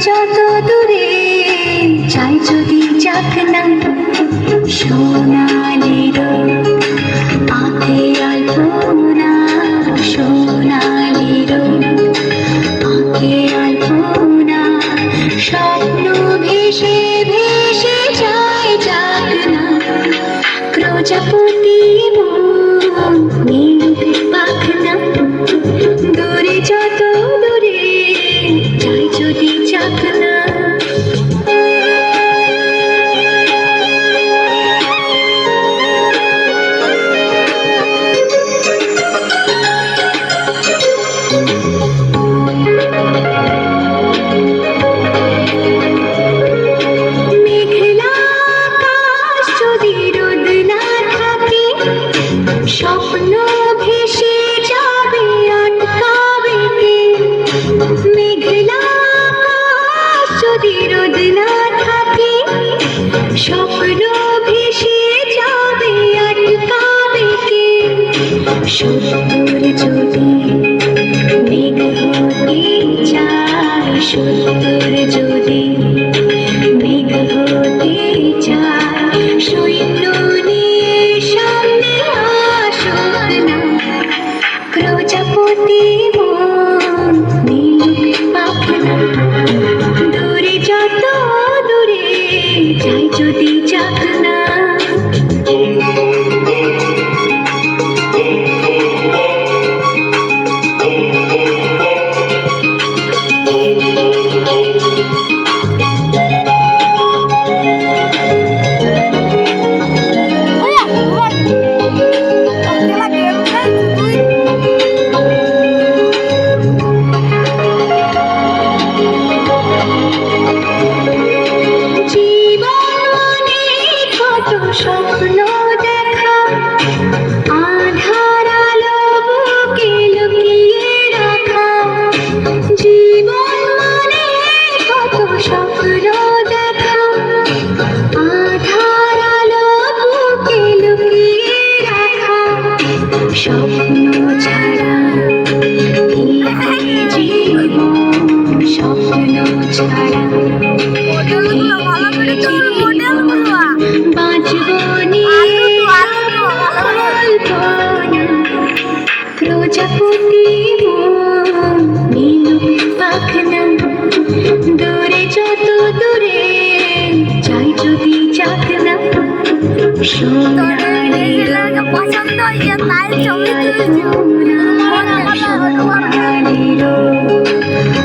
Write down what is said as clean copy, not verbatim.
যত দূরে চাই যদি যাক না সোনালি রোদ আঁকে আলপনা সোনালি রোদ আঁকে আলপনা স্বপ্ন ভেসে ভেসে যায় যাক না প্রজাপতি মন নীল পাখনা দূরে যত দূরে চাই যদি যাক না মেঘলা আকাশ যদি রোদ না থাকে স্বপ্ন ভেসে যাবে আটকাবে কে মেঘলা আকাশ যদি রোদ না থাকে স্বপ্ন ভেসে যাবে আটকাবে কে সত্তর যদি মেঘ হতে চায় সত্তর যদি মেঘ হতে চায় সৈন্য নিয়ে সামনে আসুক না প্রজাপতি মন নীল পাখনা দূরে যত দূরে যাই যদি যাক না স্বপ্ন দেখা আধার আলো বুকে লুকিয়ে রাখা জীবন মানে কত স্বপ্ন দেখা আধার আলো বুকে লুকিয়ে রাখা স্বপ্ন ছাড়া কি জীবন স্বপ্ন ছাড়া প্রজাপতি মন নীল পাখনা দূরে যত দূরে চাই যদি যাক না সোনালি পছন্দ হয়েছে তাই ছবি তুলেছি সোনালি রোদ